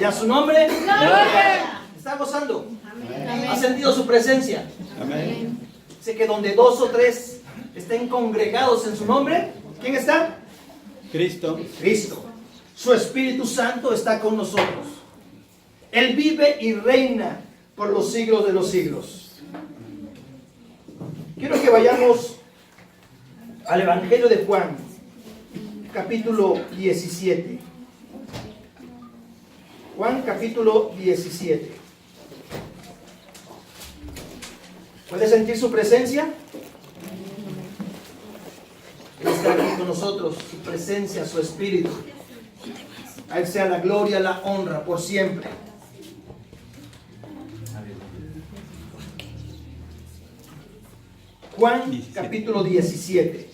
¿Y a su nombre? Gloria. ¿Está gozando? Amén. ¿Ha sentido su presencia? Amén. Sé que donde dos o tres estén congregados en su nombre, ¿quién está? Cristo. Cristo. Su Espíritu Santo está con nosotros. Él vive y reina por los siglos de los siglos. Quiero que vayamos al Evangelio de Juan, capítulo 17. Juan, capítulo 17. ¿Puede sentir su presencia? Él está aquí con nosotros, su presencia, su Espíritu. A Él sea la gloria, la honra, por siempre. Juan, capítulo 17.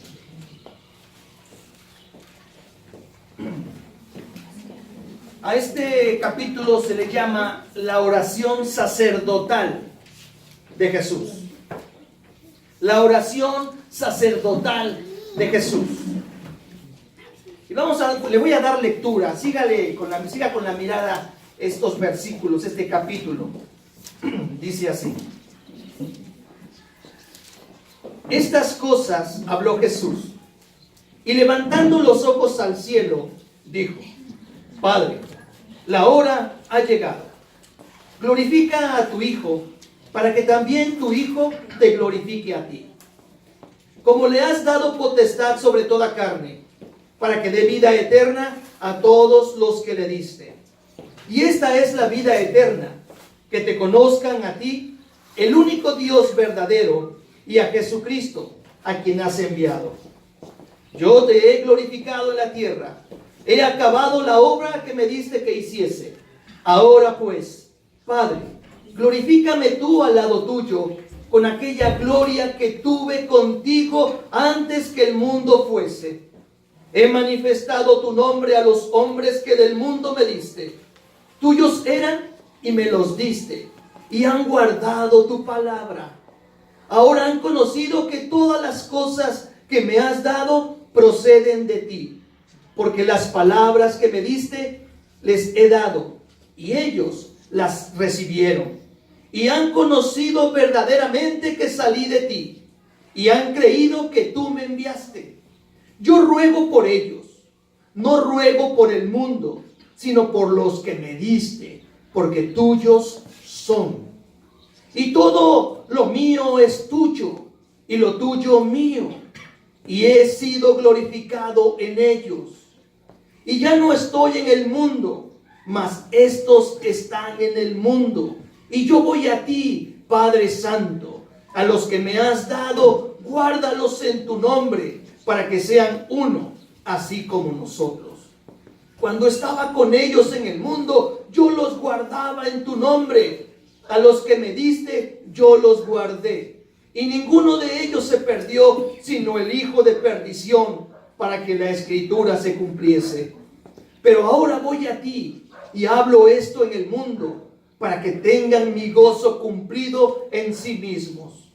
A este capítulo se le llama la oración sacerdotal de Jesús. La oración sacerdotal de Jesús. Y le voy a dar lectura. Siga con la mirada estos versículos, este capítulo. Dice así. Estas cosas habló Jesús, y levantando los ojos al cielo, dijo: Padre, la hora ha llegado. Glorifica a tu Hijo, para que también tu Hijo te glorifique a ti. Como le has dado potestad sobre toda carne, para que dé vida eterna a todos los que le diste. Y esta es la vida eterna, que te conozcan a ti, el único Dios verdadero, y a Jesucristo, a quien has enviado. Yo te he glorificado en la tierra. He acabado la obra que me diste que hiciese. Ahora pues, Padre, glorifícame tú al lado tuyo, con aquella gloria que tuve contigo antes que el mundo fuese. He manifestado tu nombre a los hombres que del mundo me diste. Tuyos eran y me los diste, y han guardado tu palabra. Ahora han conocido que todas las cosas que me has dado proceden de ti, porque las palabras que me diste les he dado, y ellos las recibieron, y han conocido verdaderamente que salí de ti, y han creído que tú me enviaste. Yo ruego por ellos, no ruego por el mundo, sino por los que me diste, porque tuyos son. Y todo lo mío es tuyo, y lo tuyo mío, y he sido glorificado en ellos. Y ya no estoy en el mundo, mas estos están en el mundo. Y yo voy a ti, Padre Santo. A los que me has dado, guárdalos en tu nombre, para que sean uno, así como nosotros. Cuando estaba con ellos en el mundo, yo los guardaba en tu nombre. A los que me diste, yo los guardé. Y ninguno de ellos se perdió, sino el hijo de perdición, para que la escritura se cumpliese. Pero ahora voy a ti, y hablo esto en el mundo, para que tengan mi gozo cumplido en sí mismos.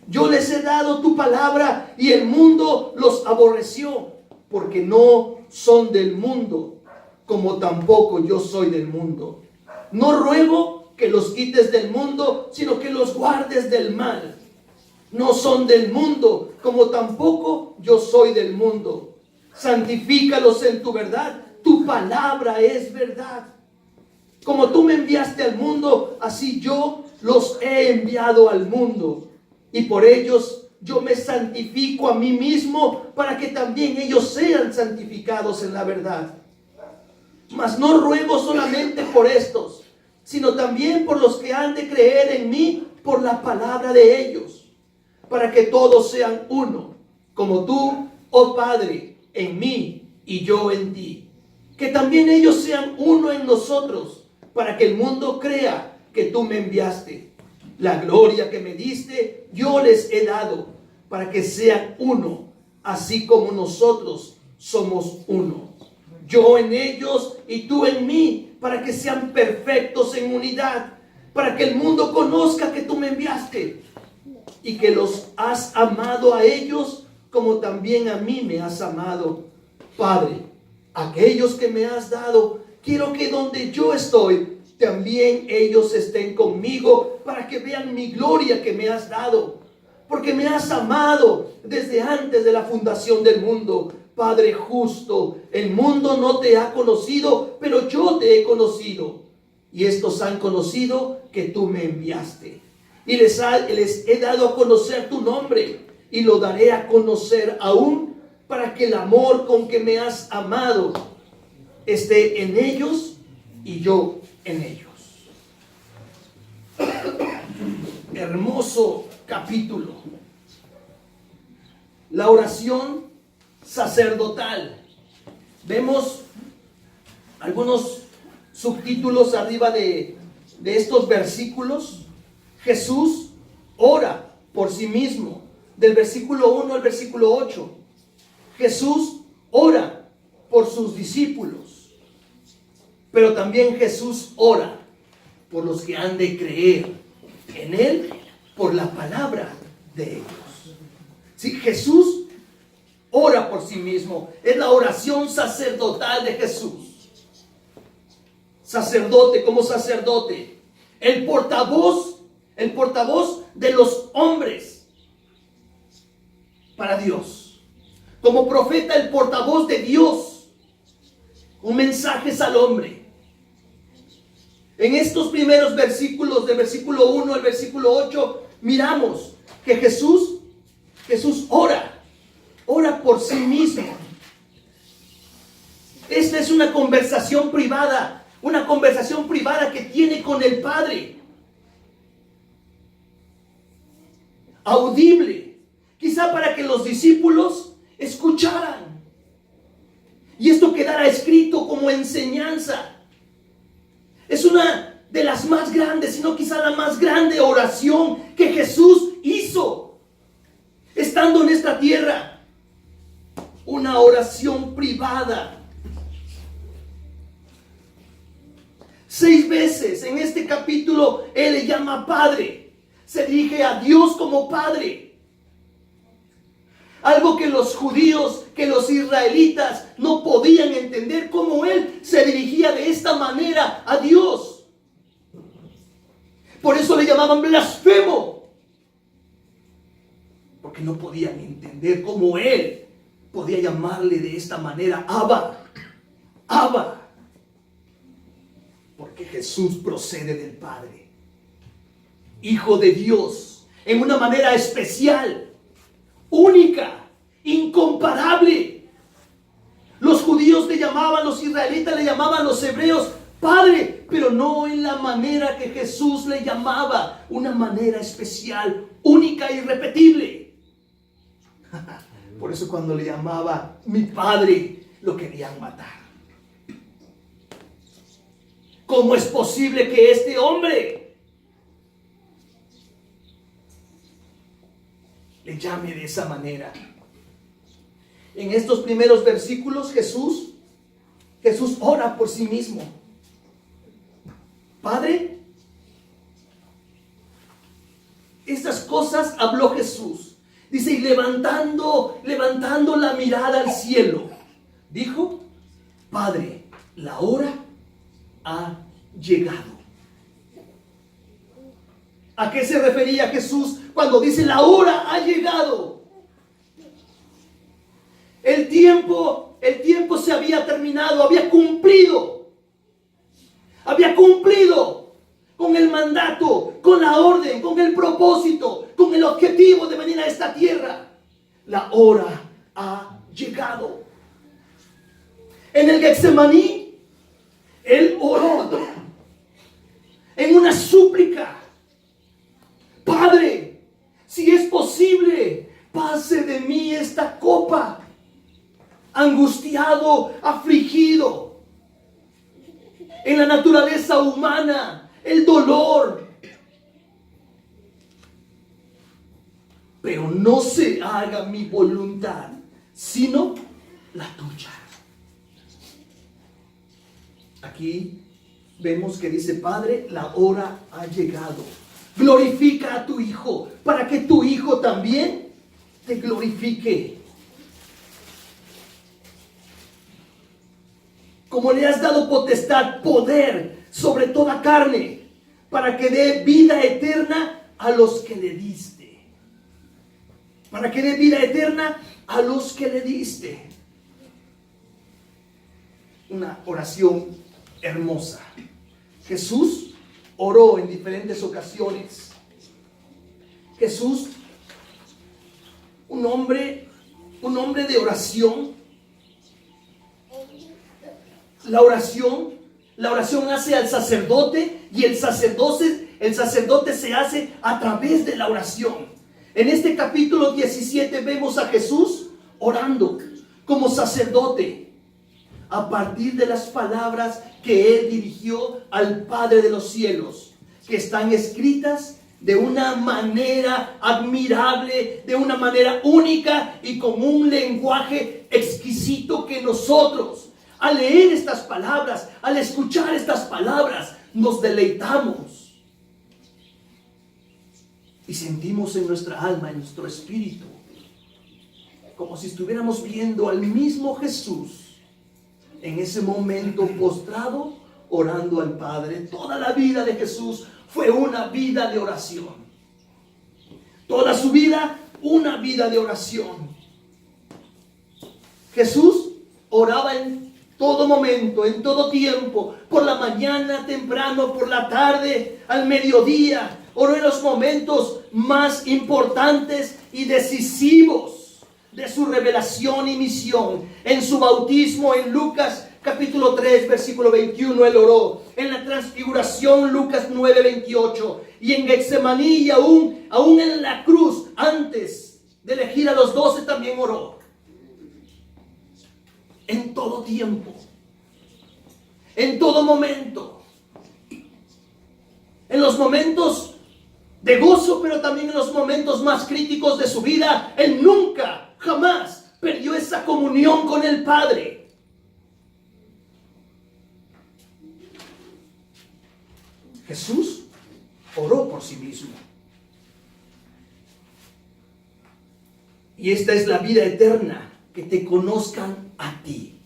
Yo les he dado tu palabra, y el mundo los aborreció, porque no son del mundo, como tampoco yo soy del mundo. No ruego que los quites del mundo, sino que los guardes del mal. No son del mundo, como tampoco yo soy del mundo. Santifícalos en tu verdad. Tu palabra es verdad. Como tú me enviaste al mundo, así yo los he enviado al mundo. Y por ellos yo me santifico a mí mismo, para que también ellos sean santificados en la verdad. Mas no ruego solamente por estos, sino también por los que han de creer en mí por la palabra de ellos, para que todos sean uno, como tú, oh Padre, en mí y yo en ti. Que también ellos sean uno en nosotros, para que el mundo crea que tú me enviaste. La gloria que me diste, yo les he dado, para que sean uno, así como nosotros somos uno. Yo en ellos y tú en mí, para que sean perfectos en unidad, para que el mundo conozca que tú me enviaste y que los has amado a ellos como también a mí me has amado. Padre, aquellos que me has dado, quiero que donde yo estoy, también ellos estén conmigo para que vean mi gloria que me has dado. Porque me has amado desde antes de la fundación del mundo. Padre justo, el mundo no te ha conocido, pero yo te he conocido. Y estos han conocido que tú me enviaste. Y les he dado a conocer tu nombre. Y lo daré a conocer aún, para que el amor con que me has amado esté en ellos y yo en ellos. Hermoso capítulo. La oración sacerdotal. Vemos algunos subtítulos arriba de estos versículos. Jesús ora por sí mismo. Del versículo 1 al versículo 8. Jesús ora por sus discípulos. Pero también Jesús ora por los que han de creer en Él por la palabra de ellos. Sí, Jesús ora por sí mismo. Es la oración sacerdotal de Jesús. Sacerdote, como sacerdote. El portavoz de los hombres para Dios. Como profeta, el portavoz de Dios. Un mensaje al hombre. En estos primeros versículos, del versículo 1 al versículo 8, miramos que Jesús ora por sí mismo. Esta es una conversación privada que tiene con el Padre. Audible, quizá para que los discípulos escucharan. Y esto quedara escrito como enseñanza. Es una de las más grandes, sino quizá la más grande oración que Jesús hizo estando en esta tierra. Una oración privada. 6 veces en este capítulo Él le llama Padre. Se dirige a Dios como Padre. Algo que los judíos, que los israelitas no podían entender, cómo Él se dirigía de esta manera a Dios. Por eso le llamaban blasfemo. Porque no podían entender cómo Él podía llamarle de esta manera Abba. Abba. Porque Jesús procede del Padre. Hijo de Dios. En una manera especial. Única, incomparable. Los judíos le llamaban, los israelitas le llamaban, los hebreos Padre, pero no en la manera que Jesús le llamaba, una manera especial, única e irrepetible. Por eso cuando le llamaba mi Padre, lo querían matar. ¿Cómo es posible que este hombre le llame de esa manera? En estos primeros versículos Jesús ora por sí mismo. Padre, estas cosas habló Jesús. Dice, y levantando la mirada al cielo, dijo, Padre, la hora ha llegado. ¿A qué se refería Jesús cuando dice la hora ha llegado? El tiempo se había terminado, había cumplido con el mandato, con la orden, con el propósito, con el objetivo de venir a esta tierra. La hora ha llegado. En el Getsemaní, Él oró en una súplica. Padre, si es posible, pase de mí esta copa. Angustiado, afligido. En la naturaleza humana, el dolor. Pero no se haga mi voluntad, sino la tuya. Aquí vemos que dice, Padre, la hora ha llegado. Glorifica a tu Hijo, para que tu Hijo también te glorifique. como le has dado potestad, poder sobre toda carne, para que dé vida eterna a los que le diste. Para que dé vida eterna a los que le diste. Una oración hermosa. Jesús oró en diferentes ocasiones. Jesús, un hombre de oración. La oración hace al sacerdote, y el sacerdote se hace a través de la oración. En este capítulo 17 vemos a Jesús orando como sacerdote a partir de las palabras que él dirigió al Padre de los cielos, que están escritas de una manera admirable, de una manera única y con un lenguaje exquisito que nosotros, al leer estas palabras, al escuchar estas palabras, nos deleitamos y sentimos en nuestra alma, en nuestro espíritu, como si estuviéramos viendo al mismo Jesús en ese momento postrado, orando al Padre. Toda la vida de Jesús fue una vida de oración. Toda su vida, una vida de oración. Jesús oraba en todo momento, en todo tiempo, por la mañana temprano, por la tarde, al mediodía. Oró en los momentos más importantes y decisivos de su revelación y misión. En su bautismo en Lucas capítulo 3 versículo 21 él oró. En la transfiguración Lucas 9, 28. Y en Getsemaní y aún en la cruz, antes de elegir a los 12, también oró. En todo tiempo, en todo momento, en los momentos de gozo, pero también en los momentos más críticos de su vida, él nunca, jamás perdió esa comunión con el Padre. Jesús oró por sí mismo. Y esta es la vida eterna, que te conozcan a ti.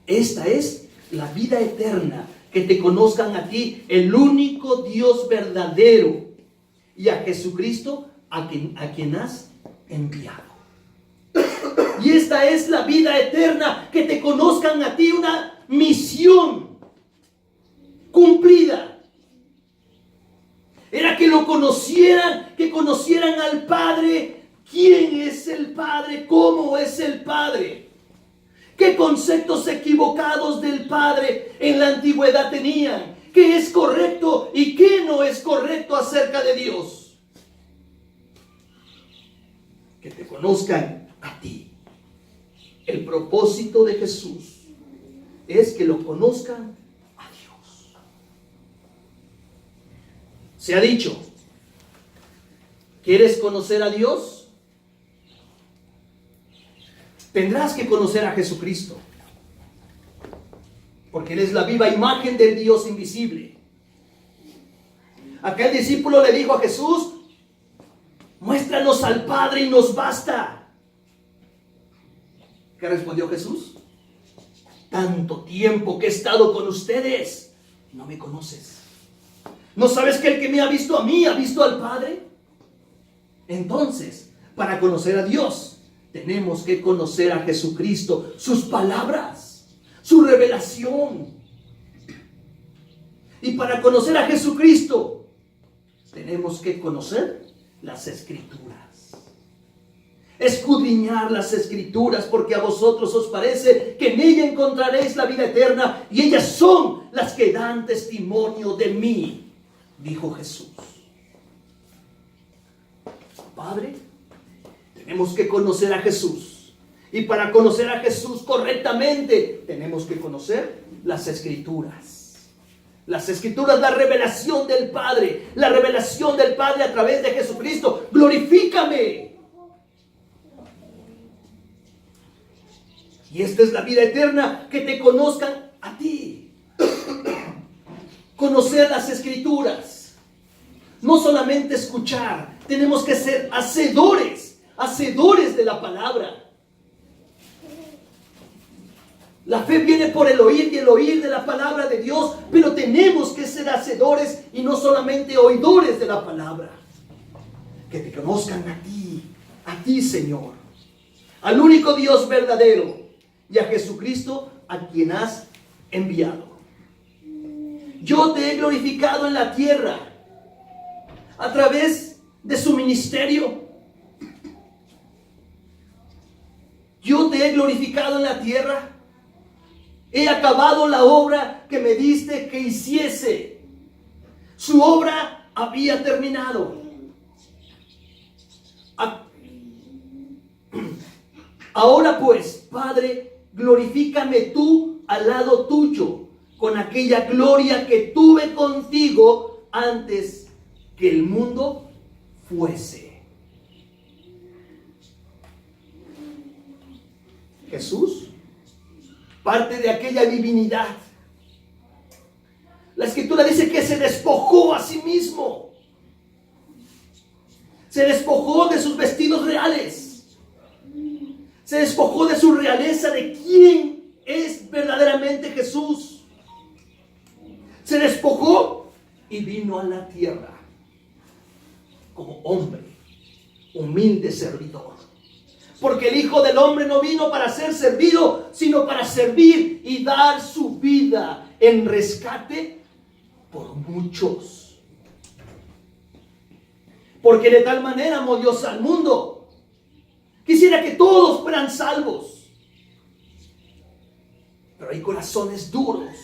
Esta es la vida eterna, que te conozcan a ti, el único Dios verdadero, y a Jesucristo a quien has enviado. Y esta es la vida eterna, que te conozcan a ti, una misión cumplida. Era que lo conocieran, que conocieran al Padre. ¿Quién es el Padre? ¿Cómo es el Padre? ¿Qué conceptos equivocados del Padre en la antigüedad tenían? ¿Qué es correcto y qué no es correcto acerca de Dios? Que te conozcan a ti. El propósito de Jesús es que lo conozcan a Dios. Se ha dicho, ¿quieres conocer a Dios? Tendrás que conocer a Jesucristo, porque Él es la viva imagen del Dios invisible. Aquel discípulo le dijo a Jesús, muéstranos al Padre y nos basta. ¿Qué respondió Jesús? Tanto tiempo que he estado con ustedes, no me conoces. ¿No sabes que el que me ha visto a mí ha visto al Padre? Entonces, para conocer a Dios, tenemos que conocer a Jesucristo, sus palabras, su revelación. Y para conocer a Jesucristo, tenemos que conocer las Escrituras. Escudriñar las Escrituras, porque a vosotros os parece que en ella encontraréis la vida eterna, y ellas son las que dan testimonio de mí, dijo Jesús. Padre, tenemos que conocer a Jesús. Y para conocer a Jesús correctamente, tenemos que conocer las Escrituras. Las Escrituras, la revelación del Padre. La revelación del Padre a través de Jesucristo. Glorifícame. Y esta es la vida eterna, que te conozcan a ti. Conocer las Escrituras. No solamente escuchar, tenemos que ser hacedores de la palabra. La fe viene por el oír y el oír de la palabra de Dios, pero tenemos que ser hacedores y no solamente oidores de la palabra. Que te conozcan a ti Señor, al único Dios verdadero y a Jesucristo a quien has enviado. Yo te he glorificado en la tierra a través de su ministerio. Yo te he glorificado en la tierra. He acabado la obra que me diste que hiciese. Su obra había terminado. Ahora pues, Padre, glorifícame tú al lado tuyo, con aquella gloria que tuve contigo antes que el mundo fuese. Jesús, parte de aquella divinidad. La Escritura dice que se despojó a sí mismo. Se despojó de sus vestidos reales. Se despojó de su realeza, de quién es verdaderamente Jesús. Se despojó y vino a la tierra como hombre, humilde servidor. Porque el Hijo del Hombre no vino para ser servido, sino para servir y dar su vida en rescate por muchos. Porque de tal manera amó Dios al mundo. Quisiera que todos fueran salvos. Pero hay corazones duros.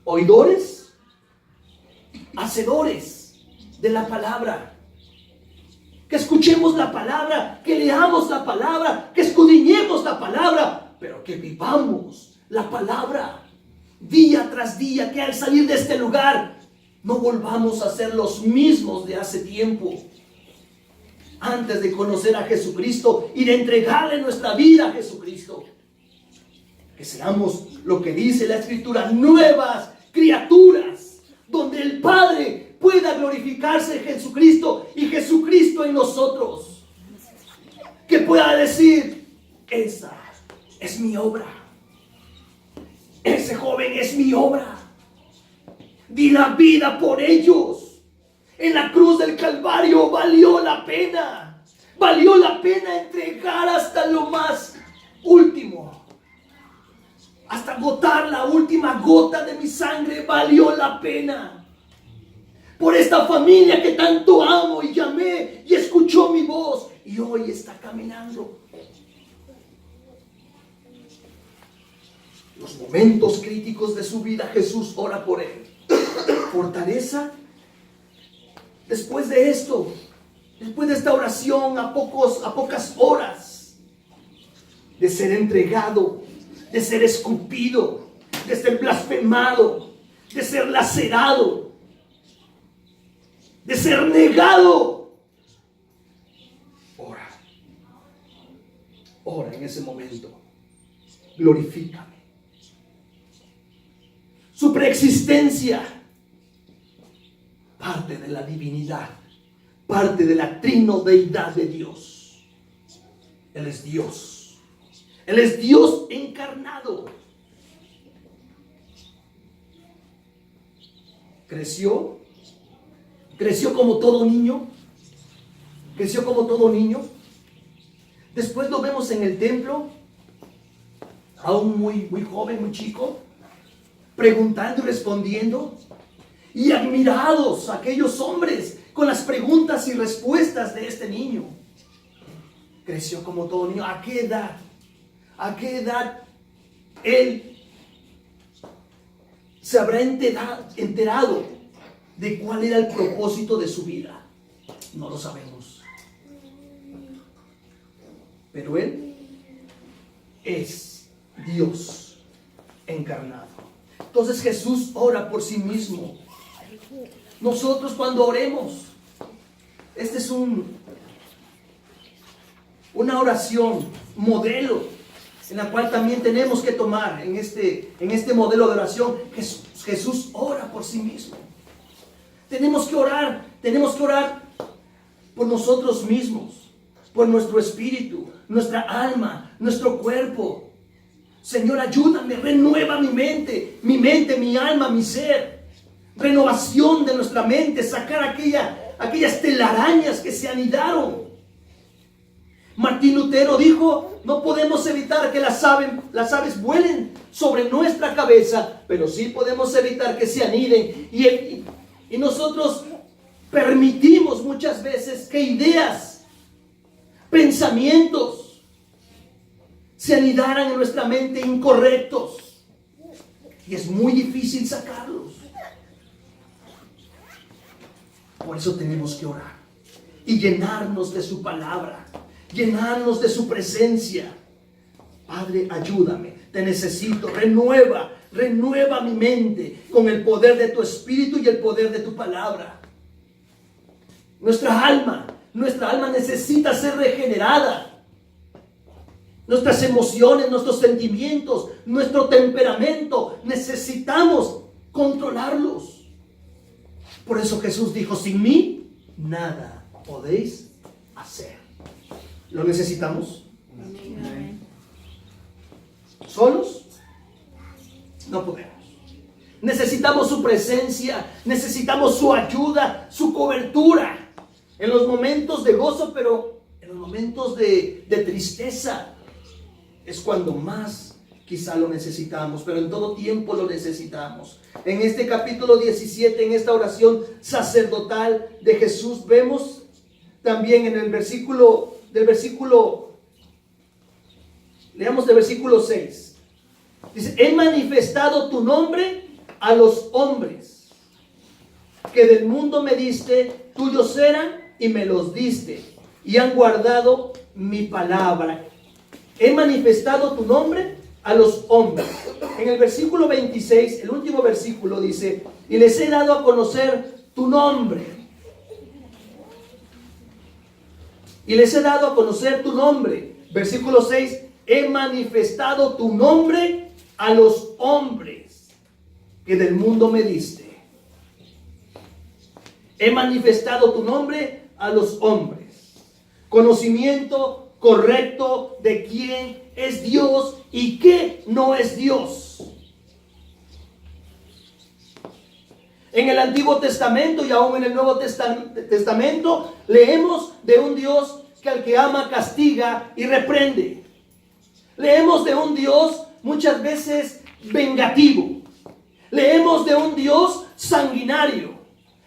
Oidores, hacedores de la palabra. Que escuchemos la palabra, que leamos la palabra, que escudriñemos la palabra, pero que vivamos la palabra día tras día, que al salir de este lugar no volvamos a ser los mismos de hace tiempo, antes de conocer a Jesucristo y de entregarle nuestra vida a Jesucristo. Que seamos lo que dice la Escritura, nuevas criaturas, donde el Padre pueda glorificarse en Jesucristo y Jesucristo en nosotros. Que pueda decir, esa es mi obra. Ese joven es mi obra. Di la vida por ellos. En la cruz del Calvario valió la pena. Valió la pena entregar hasta lo más último. Hasta agotar la última gota de mi sangre valió la pena. Por esta familia que tanto amo y llamé y escuchó mi voz y hoy está caminando. Los momentos críticos de su vida, Jesús ora por él. Fortaleza. Después de esto, después de esta oración, a pocas horas de ser entregado, de ser escupido, de ser blasfemado, de ser lacerado, de ser negado, ora en ese momento, glorifícame. Su preexistencia, parte de la divinidad, parte de la trinodeidad de Dios. Él es Dios. Él es Dios encarnado. Creció como todo niño. Creció como todo niño. Después lo vemos en el templo, aún muy joven, muy chico, preguntando y respondiendo, y admirados aquellos hombres con las preguntas y respuestas de este niño. Creció como todo niño. ¿A qué edad? ¿A qué edad él se habrá enterado de cuál era el propósito de su vida? No lo sabemos. Pero él es Dios encarnado. Entonces Jesús ora por sí mismo. Nosotros cuando oremos, este es una oración modelo, en la cual también tenemos que tomar en este modelo de oración. Jesús ora por sí mismo. Tenemos que orar por nosotros mismos, por nuestro espíritu, nuestra alma, nuestro cuerpo. Señor, ayúdame, renueva mi mente, mi alma, mi ser. Renovación de nuestra mente, sacar aquellas telarañas que se anidaron. Martín Lutero dijo, no podemos evitar que las aves vuelen sobre nuestra cabeza, pero sí podemos evitar que se aniden. Y nosotros permitimos muchas veces que ideas, pensamientos, se anidaran en nuestra mente incorrectos. Y es muy difícil sacarlos. Por eso tenemos que orar y llenarnos de su palabra, llenarnos de su presencia. Padre, ayúdame, te necesito, renueva mi mente con el poder de tu espíritu y el poder de tu palabra. Nuestra alma necesita ser regenerada. Nuestras emociones, nuestros sentimientos, nuestro temperamento, necesitamos controlarlos. Por eso Jesús dijo, sin mí nada podéis hacer. ¿Lo necesitamos? Amén. ¿Solos? No podemos. Necesitamos su presencia, necesitamos su ayuda, su cobertura. En los momentos de gozo, pero en los momentos de tristeza es cuando más quizá lo necesitamos, pero en todo tiempo lo necesitamos. En este capítulo 17, en esta oración sacerdotal de Jesús, vemos también en el leamos del versículo 6. Dice, he manifestado tu nombre a los hombres que del mundo me diste, tuyos eran y me los diste, y han guardado mi palabra. He manifestado tu nombre a los hombres. En el versículo 26, el último versículo dice, y les he dado a conocer tu nombre. Y les he dado a conocer tu nombre. Versículo 6, he manifestado tu nombre a los hombres que del mundo me diste. He manifestado tu nombre a los hombres. Conocimiento correcto de quién es Dios y qué no es Dios. En el Antiguo Testamento y aún en el Nuevo Testamento leemos de un Dios que al que ama castiga y reprende. Leemos de un Dios muchas veces vengativo. Leemos de un Dios sanguinario.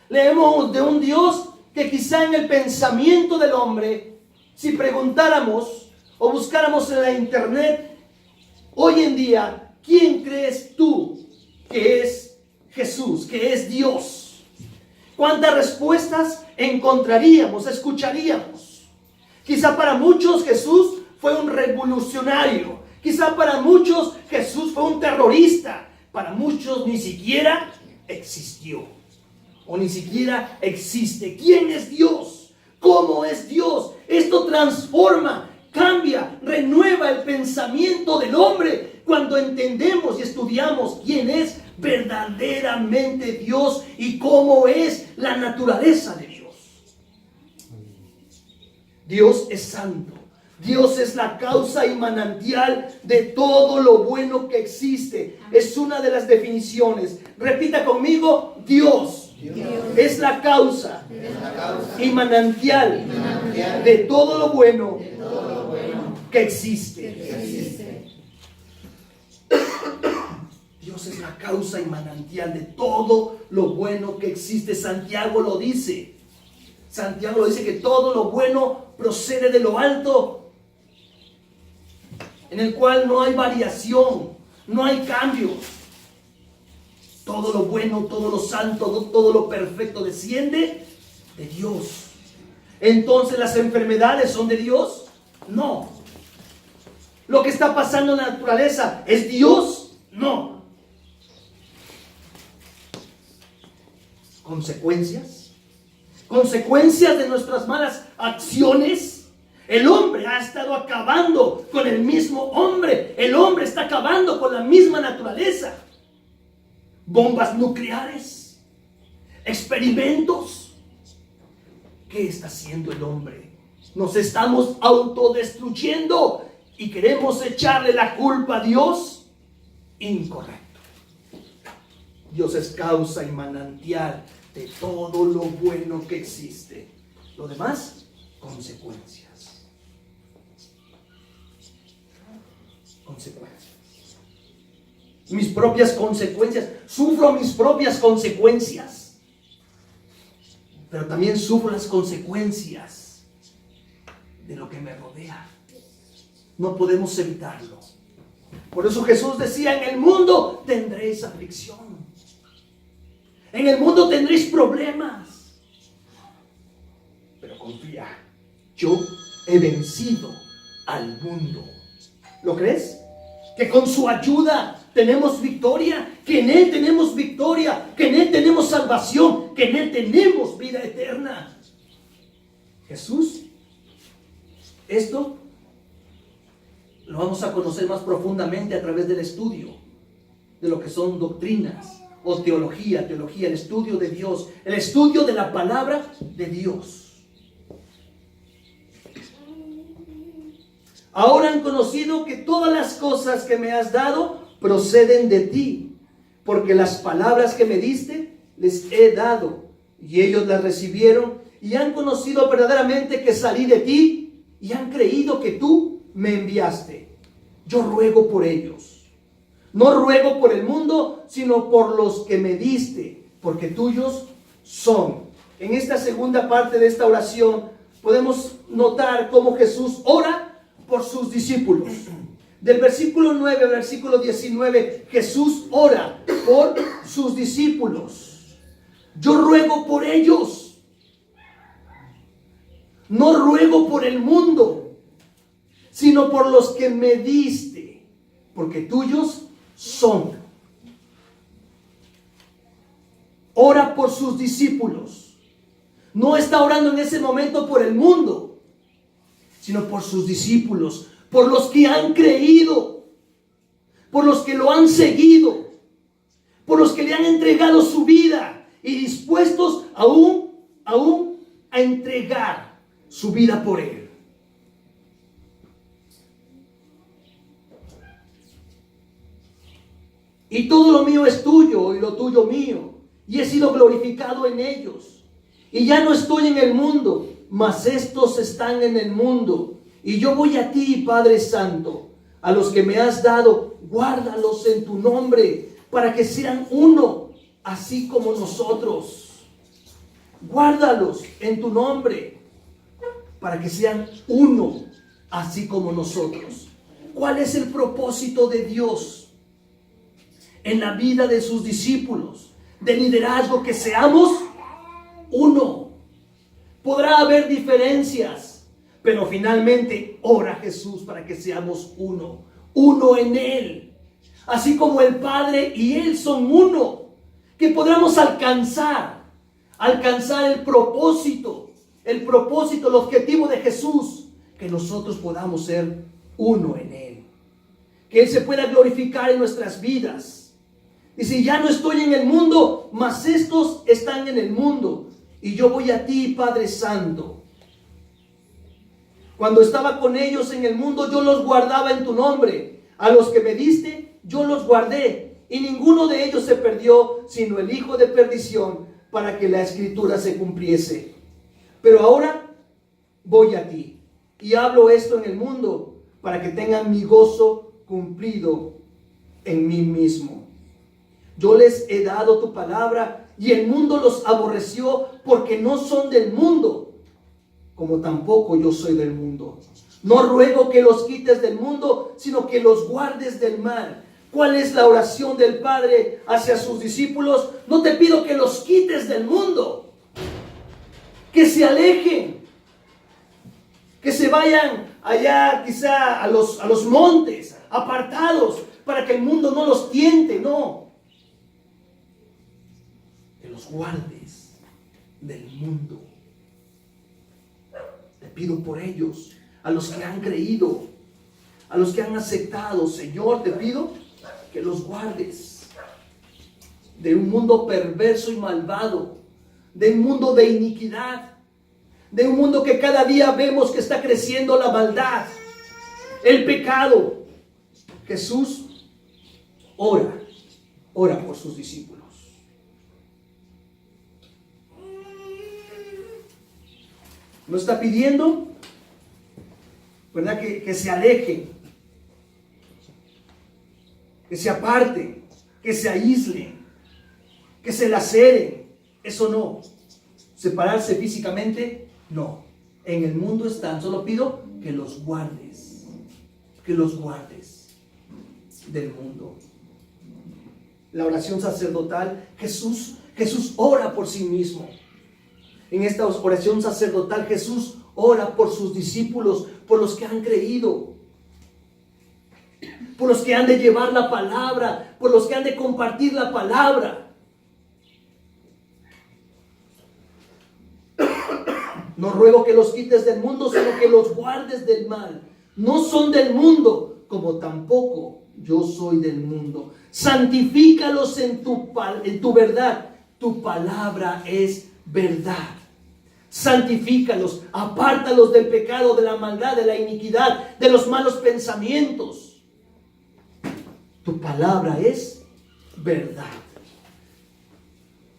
Leemos de un Dios que quizá en el pensamiento del hombre, si preguntáramos o buscáramos en la internet, hoy en día, ¿quién crees tú que es Jesús, que es Dios? ¿Cuántas respuestas encontraríamos, escucharíamos? Quizá para muchos Jesús fue un revolucionario. Quizá para muchos Jesús fue un terrorista. Para muchos ni siquiera existió. O ni siquiera existe. ¿Quién es Dios? ¿Cómo es Dios? Esto transforma, cambia, renueva el pensamiento del hombre cuando entendemos y estudiamos quién es verdaderamente Dios y cómo es la naturaleza de Dios. Dios es santo. Dios es la causa y manantial de todo lo bueno que existe. Es una de las definiciones. Repita conmigo, Dios es la causa y manantial de todo lo bueno que existe. Dios es la causa y manantial de todo lo bueno que existe. Santiago lo dice. Santiago lo dice que todo lo bueno procede de lo alto, en el cual no hay variación, no hay cambio. Todo lo bueno, todo lo santo, todo lo perfecto desciende de Dios. Entonces, ¿las enfermedades son de Dios? No. ¿Lo que está pasando en la naturaleza es Dios? No. ¿Consecuencias? ¿Consecuencias de nuestras malas acciones? El hombre ha estado acabando con el mismo hombre. El hombre está acabando con la misma naturaleza. Bombas nucleares, experimentos. ¿Qué está haciendo el hombre Nos estamos autodestruyendo y queremos echarle la culpa a Dios. Incorrecto. Dios es causa y manantial de todo lo bueno que existe. Lo demás, consecuencias. Consecuencias. Mis propias consecuencias. Sufro mis propias consecuencias. Pero también sufro las consecuencias de lo que me rodea. No podemos evitarlo. Por eso Jesús decía, en el mundo tendréis aflicción. En el mundo tendréis problemas. Pero confía, yo he vencido al mundo. ¿Lo crees? Que con su ayuda tenemos victoria, que en Él tenemos victoria, que en Él tenemos salvación, que en Él tenemos vida eterna. Jesús, esto lo vamos a conocer más profundamente a través del estudio de lo que son doctrinas o teología, el estudio de Dios, el estudio de la palabra de Dios. Ahora han conocido que todas las cosas que me has dado proceden de ti, porque las palabras que me diste les he dado, y ellos las recibieron, y han conocido verdaderamente que salí de ti, y han creído que tú me enviaste. Yo ruego por ellos. No ruego por el mundo, sino por los que me diste, porque tuyos son. En esta segunda parte de esta oración podemos notar cómo Jesús ora por sus discípulos. Del versículo 9 al versículo 19, Jesús ora por sus discípulos. Yo ruego por ellos. No ruego por el mundo, sino por los que me diste, porque tuyos son. Ora por sus discípulos. No está orando en ese momento por el mundo, sino por sus discípulos, por los que han creído, por los que lo han seguido, por los que le han entregado su vida y dispuestos aún a entregar su vida por Él. Y todo lo mío es tuyo y lo tuyo mío, y he sido glorificado en ellos. Y ya no estoy en el mundo, mas estos están en el mundo. Y yo voy a ti, Padre Santo, a los que me has dado, guárdalos en tu nombre, para que sean uno, así como nosotros. Guárdalos en tu nombre, para que sean uno, así como nosotros. ¿Cuál es el propósito de Dios en la vida de sus discípulos, de liderazgo? Que seamos uno. Podrá haber diferencias, pero finalmente ora Jesús para que seamos uno, uno en Él, así como el Padre y Él son uno, que podamos alcanzar el propósito, el objetivo de Jesús, que nosotros podamos ser uno en Él, que Él se pueda glorificar en nuestras vidas. Dice, ya no estoy en el mundo, mas estos están en el mundo, y yo voy a ti, Padre Santo. Cuando estaba con ellos en el mundo, yo los guardaba en tu nombre. A los que me diste, yo los guardé, y ninguno de ellos se perdió, sino el hijo de perdición, para que la escritura se cumpliese. Pero ahora voy a ti, y hablo esto en el mundo, para que tengan mi gozo cumplido en mí mismo. Yo les he dado tu palabra, y el mundo los aborreció, porque no son del mundo, como tampoco yo soy del mundo. No ruego que los quites del mundo, sino que los guardes del mal. ¿Cuál es la oración del Padre hacia sus discípulos? No te pido que los quites del mundo, que se alejen, que se vayan allá quizá a los montes, apartados, para que el mundo no los tiente, no. Que los guardes del mundo. Te pido por ellos, a los que han creído, a los que han aceptado. Señor, te pido que los guardes de un mundo perverso y malvado, de un mundo de iniquidad, de un mundo que cada día vemos que está creciendo la maldad, el pecado. Jesús ora por sus discípulos. No está pidiendo, ¿verdad?, que se alejen, que se aparten, que se aíslen, que se laceren. Eso no. Separarse físicamente, no. En el mundo están. Solo pido que los guardes. Que los guardes del mundo. La oración sacerdotal, Jesús ora por sí mismo. En esta oración sacerdotal, Jesús ora por sus discípulos, por los que han creído, por los que han de llevar la palabra, por los que han de compartir la palabra. No ruego que los quites del mundo, sino que los guardes del mal. No son del mundo, como tampoco yo soy del mundo. Santifícalos en tu verdad. Tu palabra es verdad. Santifícalos, apártalos del pecado, de la maldad, de la iniquidad, de los malos pensamientos. Tu palabra es verdad.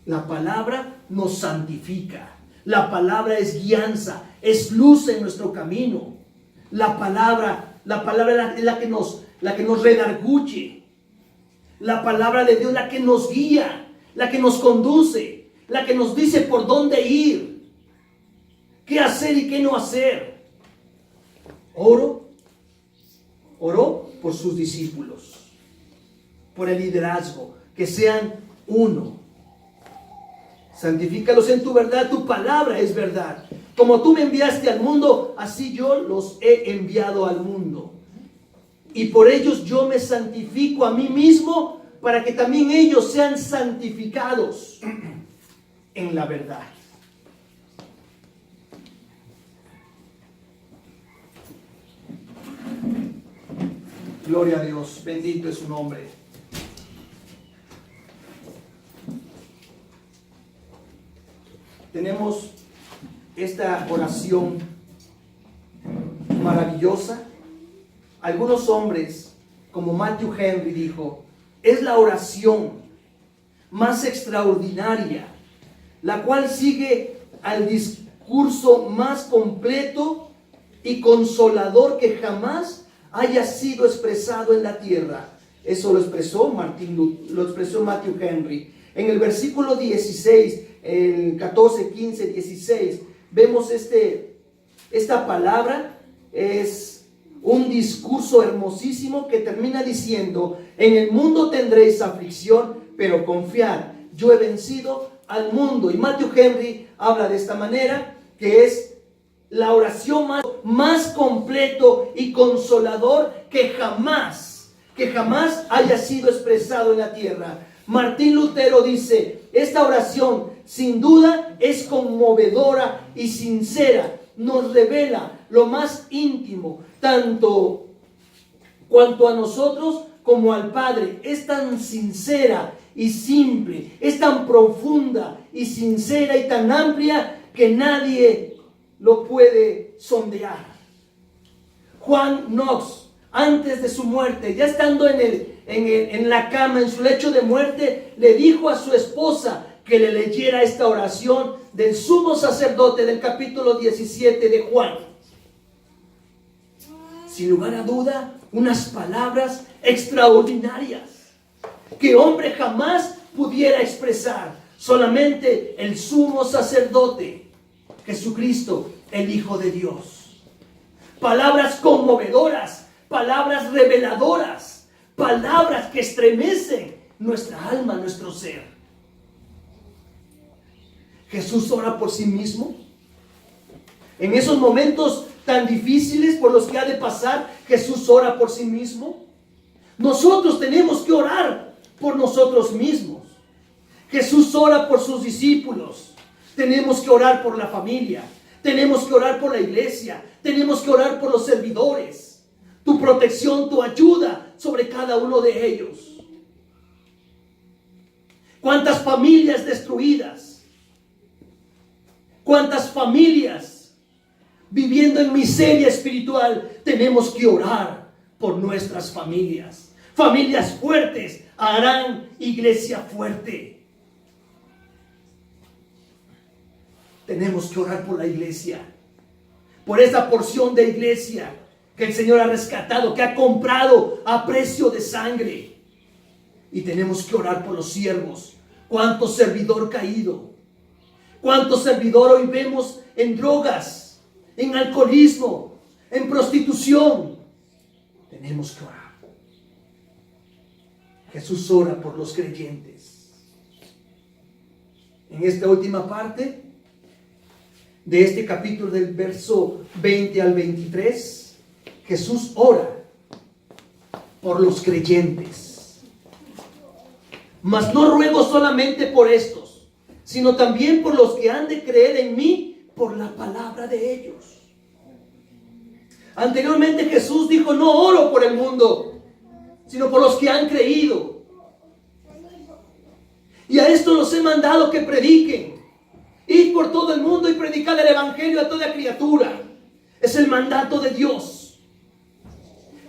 La palabra nos santifica. La palabra es guianza, es luz en nuestro camino. La palabra es la que nos redarguye. La palabra de Dios es la que nos guía, la que nos conduce, la que nos dice por dónde ir, qué hacer y qué no hacer. Oró por sus discípulos, por el liderazgo, que sean uno. Santifícalos en tu verdad, tu palabra es verdad. Como tú me enviaste al mundo, así yo los he enviado al mundo. Y por ellos yo me santifico a mí mismo, para que también ellos sean santificados en la verdad. Gloria a Dios, bendito es su nombre. Tenemos esta oración maravillosa. Algunos hombres, como Matthew Henry dijo, es la oración más extraordinaria, la cual sigue al discurso más completo y consolador que jamás haya sido expresado en la tierra. Eso lo expresó Matthew Henry. En el versículo 16, el 14, 15, 16, vemos esta palabra. Es un discurso hermosísimo que termina diciendo: en el mundo tendréis aflicción, pero confiad, yo he vencido al mundo. Y Matthew Henry habla de esta manera, que es la oración más completo y consolador que jamás haya sido expresado en la tierra. Martín Lutero dice: esta oración sin duda es conmovedora y sincera, nos revela lo más íntimo, tanto cuanto a nosotros como al Padre. Es tan sincera y simple, es tan profunda y sincera y tan amplia que nadie lo puede sondear. Juan Knox, antes de su muerte, ya estando en la cama, en su lecho de muerte, le dijo a su esposa que le leyera esta oración del sumo sacerdote del capítulo 17 de Juan. Sin lugar a duda, unas palabras extraordinarias que hombre jamás pudiera expresar. Solamente el sumo sacerdote, Jesucristo, el Hijo de Dios. Palabras conmovedoras, palabras reveladoras, palabras que estremecen nuestra alma, nuestro ser. Jesús ora por sí mismo. En esos momentos tan difíciles por los que ha de pasar, Jesús ora por sí mismo. Nosotros tenemos que orar por nosotros mismos. Jesús ora por sus discípulos. Tenemos que orar por la familia. Tenemos que orar por la iglesia. Tenemos que orar por los servidores. Tu protección, tu ayuda sobre cada uno de ellos. ¿Cuántas familias destruidas? ¿Cuántas familias viviendo en miseria espiritual, tenemos que orar por nuestras familias. Familias fuertes harán iglesia fuerte. Tenemos que orar por la iglesia, por esa porción de iglesia que el Señor ha rescatado, que ha comprado a precio de sangre. Y tenemos que orar por los siervos. ¿Cuánto servidor caído? ¿Cuánto servidor hoy vemos en drogas, en alcoholismo, en prostitución? Tenemos que orar. Jesús ora por los creyentes. En esta última parte de este capítulo, del verso 20 al 23, Jesús ora por los creyentes. Mas no ruego solamente por estos, sino también por los que han de creer en mí por la palabra de ellos. Anteriormente Jesús dijo: no oro por el mundo, sino por los que han creído. Y a esto los he mandado que prediquen. Ir por todo el mundo y predicar el evangelio a toda criatura. Es el mandato de Dios.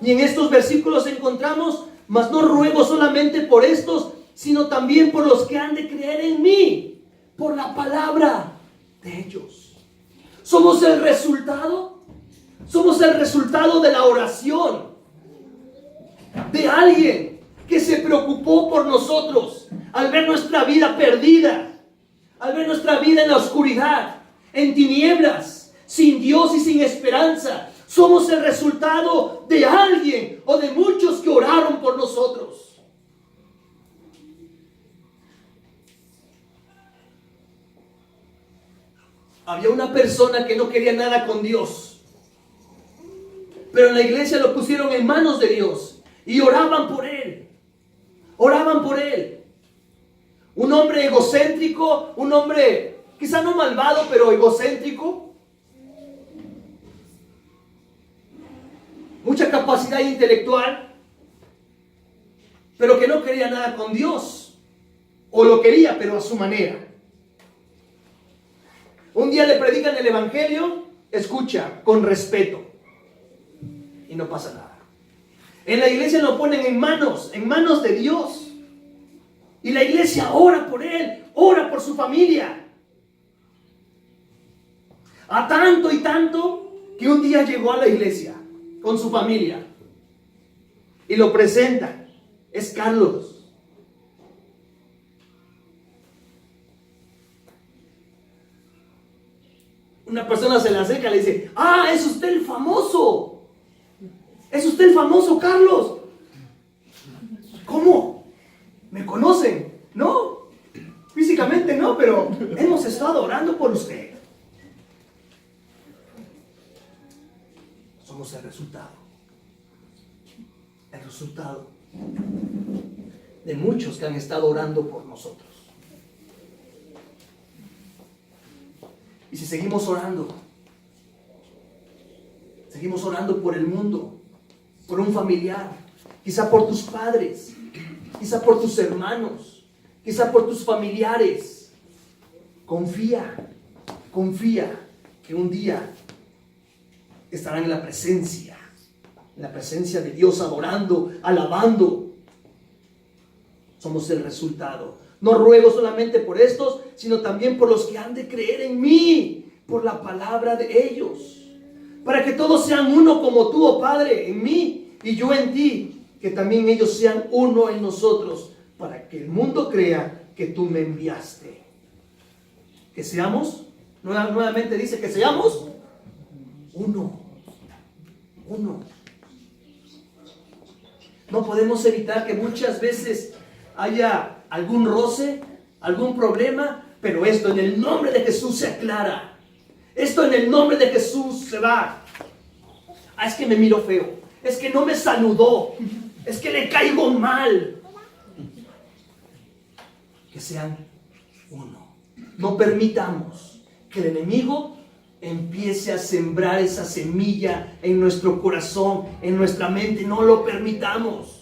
Y en estos versículos encontramos: mas no ruego solamente por estos, sino también por los que han de creer en mí, por la palabra de ellos. Somos el resultado de la oración de alguien que se preocupó por nosotros al ver nuestra vida perdida, al ver nuestra vida en la oscuridad, en tinieblas, sin Dios y sin esperanza. Somos el resultado de alguien o de muchos que oraron por nosotros. Había una persona que no quería nada con Dios, pero en la iglesia lo pusieron en manos de Dios y oraban por él. Oraban por él. Un hombre egocéntrico, un hombre quizá no malvado, pero egocéntrico. Mucha capacidad intelectual, pero que no quería nada con Dios. O lo quería, pero a su manera. Un día le predican el evangelio, escucha con respeto, y no pasa nada. En la iglesia lo ponen en manos de Dios. Y la iglesia ora por él, ora por su familia. A tanto y tanto que un día llegó a la iglesia con su familia y lo presentan. Es Carlos. Una persona se le acerca y le dice: ¡ah, es usted el famoso! ¡Es usted el famoso Carlos! ¿Cómo? ¿Me conocen? No, físicamente no, pero hemos estado orando por usted. Somos el resultado de muchos que han estado orando por nosotros. Y si seguimos orando por el mundo, por un familiar, quizá por tus padres, quizá por tus hermanos, quizá por tus familiares, confía que un día estarán en la presencia de Dios, adorando, alabando. Somos el resultado. No ruego solamente por estos, sino también por los que han de creer en mí, por la palabra de ellos, para que todos sean uno como tú, oh Padre, en mí y yo en ti, que también ellos sean uno en nosotros, para que el mundo crea que tú me enviaste. Que seamos, nuevamente dice, que seamos uno. No podemos evitar que muchas veces haya algún roce, algún problema, pero esto en el nombre de Jesús se aclara. Esto en el nombre de Jesús se va. Ah, es que me miro feo, es que no me saludó, es que le caigo mal. Que sean uno. No permitamos que el enemigo empiece a sembrar esa semilla en nuestro corazón, en nuestra mente. No lo permitamos.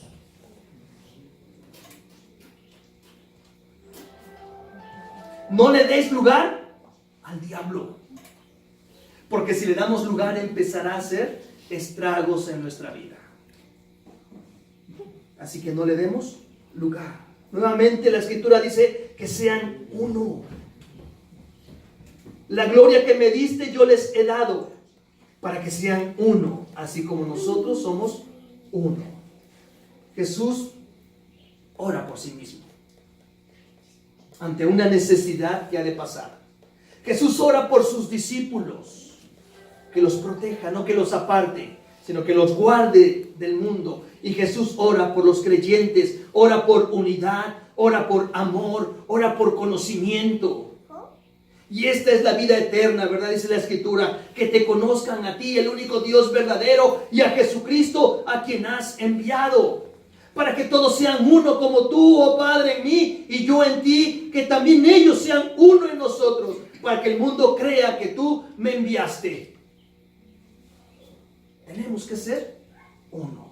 No le des lugar al diablo. Porque si le damos lugar, empezará a hacer estragos en nuestra vida. Así que no le demos lugar. Nuevamente la Escritura dice que sean uno. La gloria que me diste yo les he dado para que sean uno, así como nosotros somos uno. Jesús ora por sí mismo ante una necesidad que ha de pasar. Jesús ora por sus discípulos, que los proteja, no que los aparte, sino que los guarde del mundo. Y Jesús ora por los creyentes, ora por unidad, ora por amor, ora por conocimiento. Y esta es la vida eterna, ¿verdad? Dice la Escritura, que te conozcan a ti, el único Dios verdadero, y a Jesucristo, a quien has enviado, para que todos sean uno como tú, oh Padre, en mí y yo en ti, que también ellos sean uno en nosotros, para que el mundo crea que tú me enviaste. Tenemos que ser uno.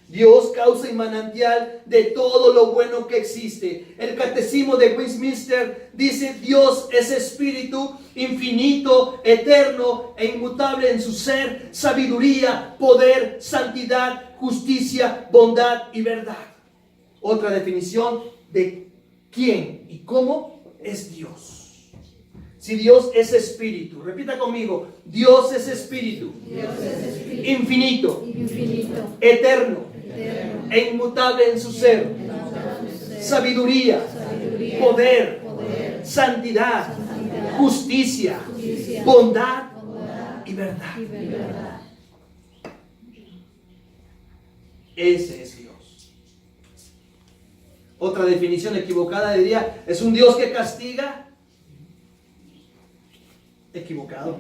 Dios, causa y manantial de todo lo bueno que existe. El Catecismo de Westminster dice: Dios es espíritu infinito, eterno e inmutable en su ser, sabiduría, poder, santidad, justicia, bondad y verdad. Otra definición de quién y cómo es Dios. Si Dios es espíritu, repita conmigo: Dios es espíritu, infinito, eterno e inmutable en su ser, sabiduría, poder, santidad, justicia, bondad y verdad. Ese es Dios. Otra definición equivocada diría: es un Dios que castiga. Equivocado.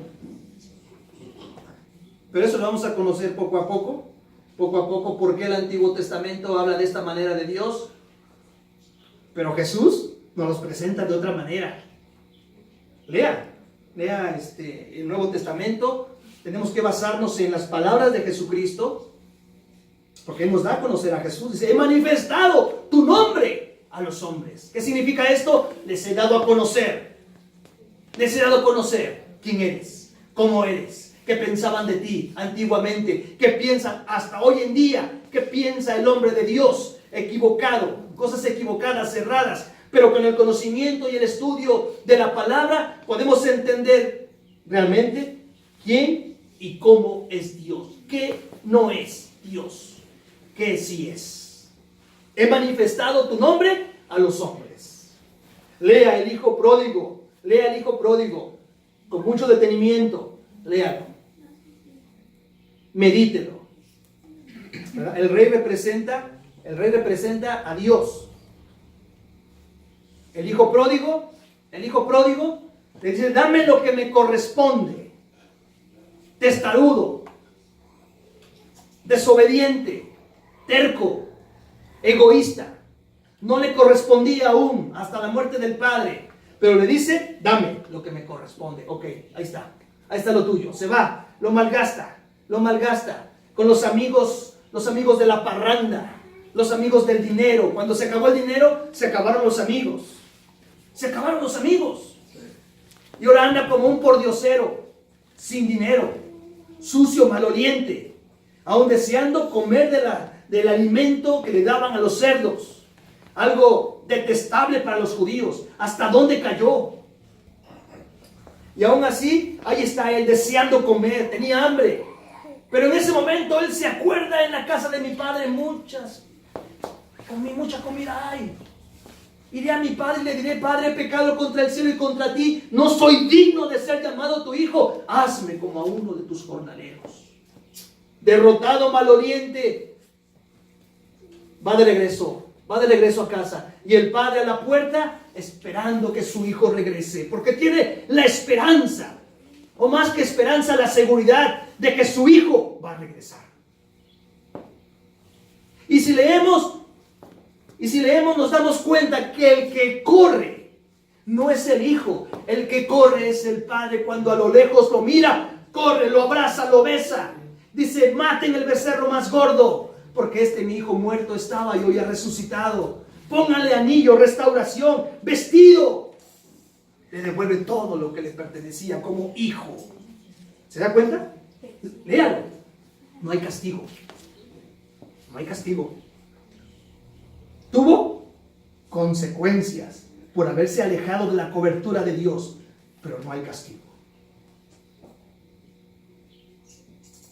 Pero eso lo vamos a conocer poco a poco, porque el Antiguo Testamento habla de esta manera de Dios, pero Jesús nos los presenta de otra manera. Lea el Nuevo Testamento. Tenemos que basarnos en las palabras de Jesucristo, porque Él nos da a conocer a Jesús. Dice: he manifestado tu nombre a los hombres. ¿Qué significa esto? Les he dado a conocer. Les he dado a conocer quién eres, cómo eres, qué pensaban de ti antiguamente, qué piensan hasta hoy en día, qué piensa el hombre de Dios, equivocado, cosas equivocadas, cerradas. Pero con el conocimiento y el estudio de la palabra podemos entender realmente quién y cómo es Dios, qué no es Dios, qué sí es. He manifestado tu nombre a los hombres. Lea el Hijo Pródigo. Lea el Hijo Pródigo con mucho detenimiento. Léalo. Medítelo. ¿Verdad? El rey representa a Dios. El hijo pródigo le dice: dame lo que me corresponde. Testarudo, desobediente, terco, egoísta. No le correspondía aún hasta la muerte del padre. Pero le dice: dame lo que me corresponde. Ok, ahí está lo tuyo. Se va, lo malgasta con los amigos de la parranda, los amigos del dinero. Cuando se acabó el dinero, se acabaron los amigos. Y ahora anda como un pordiosero, sin dinero, sucio, maloliente, aún deseando comer del alimento que le daban a los cerdos. Algo detestable para los judíos. ¿Hasta dónde cayó? Y aún así, ahí está él deseando comer, tenía hambre. Pero en ese momento él se acuerda: en la casa de mi padre mucha comida hay. Iré a mi padre y le diré: Padre, he pecado contra el cielo y contra ti. No soy digno de ser llamado tu hijo. Hazme como a uno de tus jornaleros. Derrotado, maloliente, va de regreso a casa. Y el padre a la puerta, esperando que su hijo regrese, porque tiene la esperanza, o más que esperanza, la seguridad de que su hijo va a regresar. Y si leemos, nos damos cuenta que el que corre no es el hijo, el que corre es el padre. Cuando a lo lejos lo mira, corre, lo abraza, lo besa. Dice: maten el becerro más gordo, porque mi hijo muerto estaba y hoy ha resucitado. Pónganle anillo, restauración, vestido. Le devuelve todo lo que le pertenecía como hijo. ¿Se da cuenta? Léalo. No hay castigo. No hay castigo. Tuvo consecuencias por haberse alejado de la cobertura de Dios, pero no hay castigo.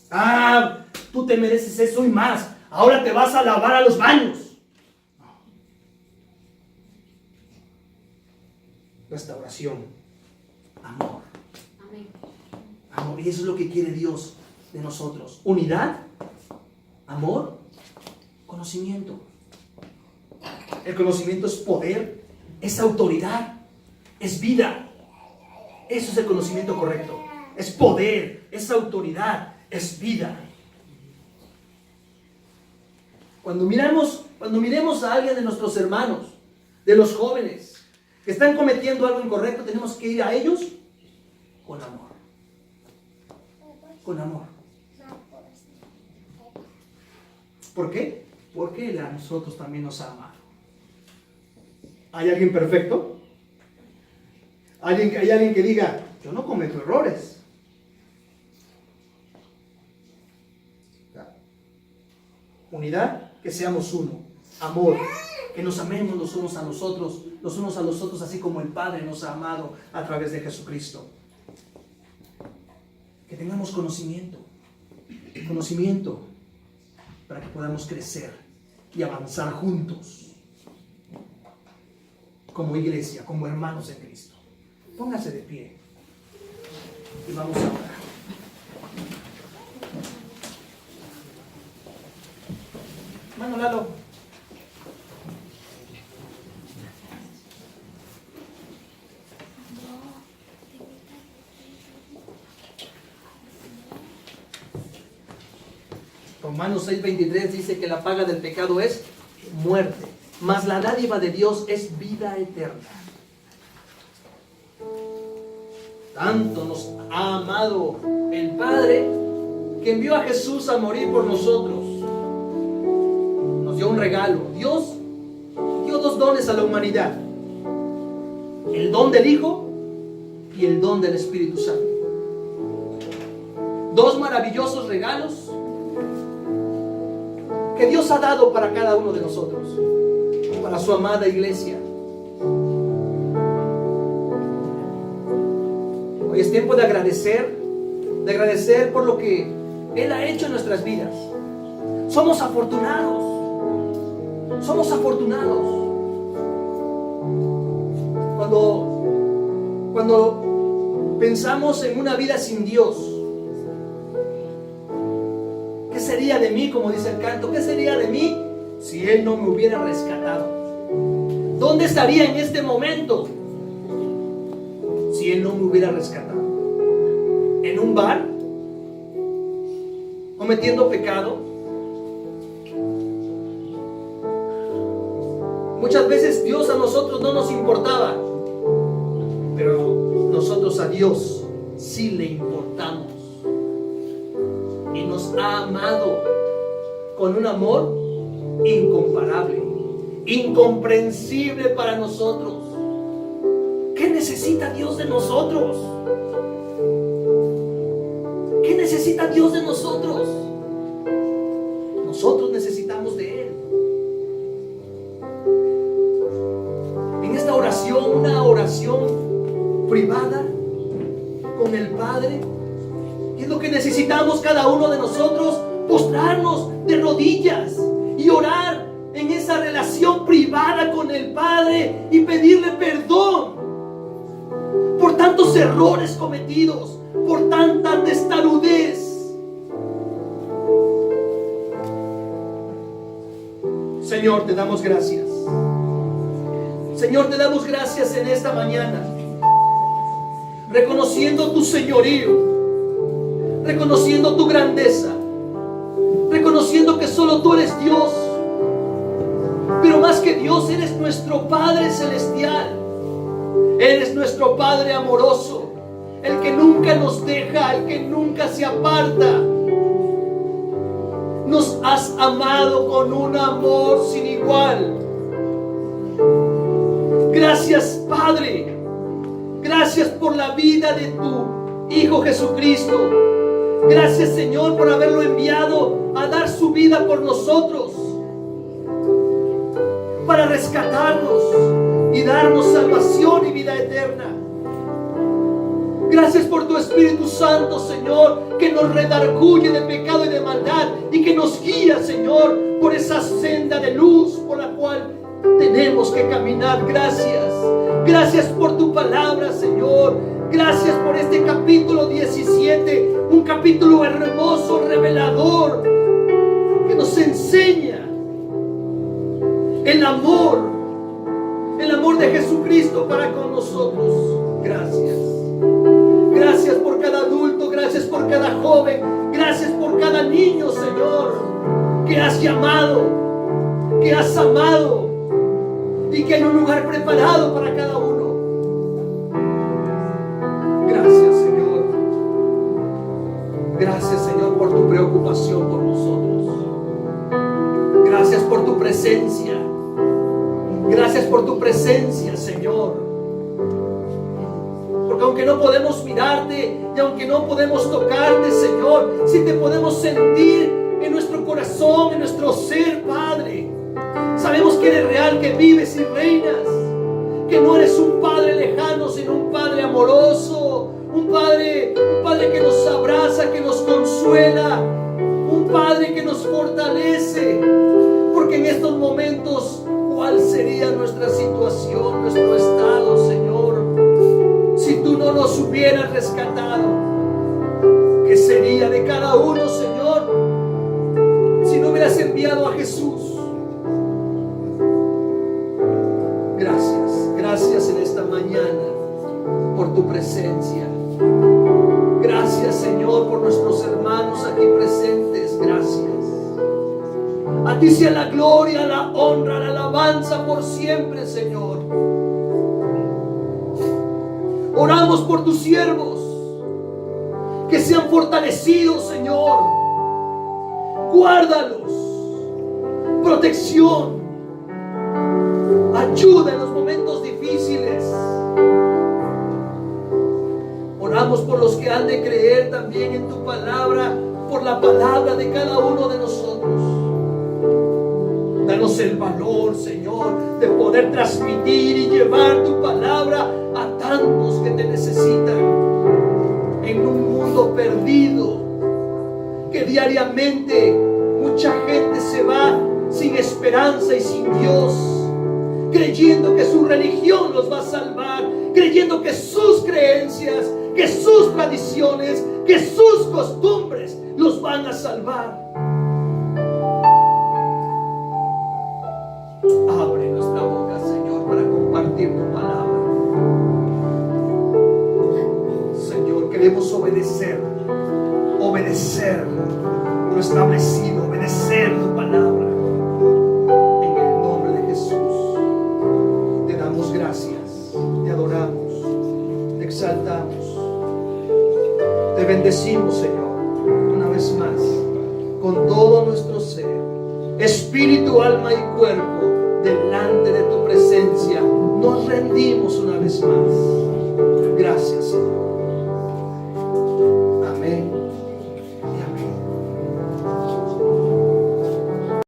Ah, tú te mereces eso y más. Ahora te vas a lavar a los baños. No. Restauración. Amor. Amén. Amor. Y eso es lo que quiere Dios de nosotros. Unidad, amor, conocimiento. El conocimiento es poder, es autoridad, es vida. Eso es el conocimiento correcto. Es poder, es autoridad, es vida. Cuando miremos a alguien de nuestros hermanos, de los jóvenes, que están cometiendo algo incorrecto, tenemos que ir a ellos con amor. Con amor. ¿Por qué? Porque Él a nosotros también nos ha amado. ¿Hay alguien perfecto? ¿Hay alguien que diga, yo no cometo errores? Unidad, que seamos uno. Amor, que nos amemos los unos a los otros, así como el Padre nos ha amado a través de Jesucristo. Que tengamos conocimiento para que podamos crecer y avanzar juntos como iglesia, como hermanos en Cristo. Póngase de pie y vamos a orar. Hermano Lalo. Romanos 6:23 dice que la paga del pecado es muerte, mas la dádiva de Dios es vida eterna. Tanto nos ha amado el Padre que envió a Jesús a morir por nosotros. Nos dio un regalo. Dios dio dos dones a la humanidad: el don del Hijo y el don del Espíritu Santo. Dos maravillosos regalos que Dios ha dado para cada uno de nosotros, para su amada iglesia. Hoy es tiempo de agradecer por lo que Él ha hecho en nuestras vidas. Somos afortunados. Cuando pensamos en una vida sin Dios, ¿qué sería de mí? Como dice el canto, ¿qué sería de mí si Él no me hubiera rescatado? ¿Dónde estaría en este momento si Él no me hubiera rescatado? ¿En un bar? ¿Cometiendo pecado? Muchas veces Dios a nosotros no nos importaba, pero nosotros a Dios sí le importamos. Y nos ha amado con un amor incomparable, incomprensible para nosotros. ¿Qué necesita Dios de nosotros? ¿Qué necesita Dios de nosotros? Nosotros necesitamos de Él. En esta oración, una oración privada con el Padre, es lo que necesitamos cada uno de nosotros: postrarnos de rodillas y orar en esa relación privada con el Padre y pedirle perdón por tantos errores cometidos, por tanta testarudez. Señor, te damos gracias. Señor, te damos gracias en esta mañana, reconociendo tu señorío, reconociendo tu grandeza, reconociendo que solo tú eres Dios, pero más que Dios, eres nuestro Padre celestial, eres nuestro Padre amoroso, el que nunca nos deja, el que nunca se aparta. Nos has amado con un amor sin igual. Gracias, Padre. Gracias por la vida de tu Hijo Jesucristo, Gracias, Señor, por haberlo enviado a dar su vida por nosotros, para rescatarnos y darnos salvación y vida eterna. Gracias por tu Espíritu Santo, Señor, que nos redarguye de pecado y de maldad y que nos guía, Señor, por esa senda de luz por la cual tenemos que caminar. Gracias. Gracias por tu palabra, Señor. Gracias por este capítulo 17, un capítulo hermoso, revelador, que nos enseña el amor de Jesucristo para con nosotros. Gracias. Gracias por cada adulto, gracias por cada joven, gracias por cada niño, Señor, que has llamado, que has amado y que hay un lugar preparado para cada uno. Gracias, Señor. Gracias, Señor, por tu preocupación por nosotros. Gracias por tu presencia. Gracias por tu presencia, Señor. Porque aunque no podemos mirarte y aunque no podemos tocarte, Señor, sí te podemos sentir en nuestro corazón, en nuestro ser, Padre. Sabemos que eres real, que vives y reinas, que no eres un Padre lejano, sino un Padre amoroso, un Padre que nos abraza, que nos consuela, un Padre que nos fortalece. Porque en estos momentos, ¿cuál sería nuestra situación, nuestro estado, Señor, si tú no nos hubieras rescatado? ¿Qué sería de cada uno, Señor, si no hubieras enviado a Jesús? Gracias, gracias en esta mañana por tu presencia. Gracias, Señor, por nuestros hermanos aquí presentes. Gracias. A ti sea la gloria, la honra, la alabanza por siempre, Señor. Oramos por tus siervos, que sean fortalecidos, Señor. Guárdalos. Protección. Ayuda en los momentos difíciles. Oramos por los que han de creer también en tu palabra, por la palabra de cada uno de nosotros. Danos el valor, Señor, de poder transmitir y llevar tu palabra a tantos que te necesitan en un mundo perdido, que diariamente mucha gente se va sin esperanza y sin Dios, creyendo que su religión los va a salvar, creyendo que sus creencias, que sus tradiciones, que sus costumbres los van a salvar. Abre nuestra boca, Señor, para compartir tu palabra. Señor, queremos obedecer lo establecido, obedecer tu palabra. En el nombre de Jesús te damos gracias, te adoramos, te exaltamos, te bendecimos, Señor, una vez más, con todo nuestro ser, espíritu, alma y cuerpo, delante de tu presencia. Nos rendimos una vez más.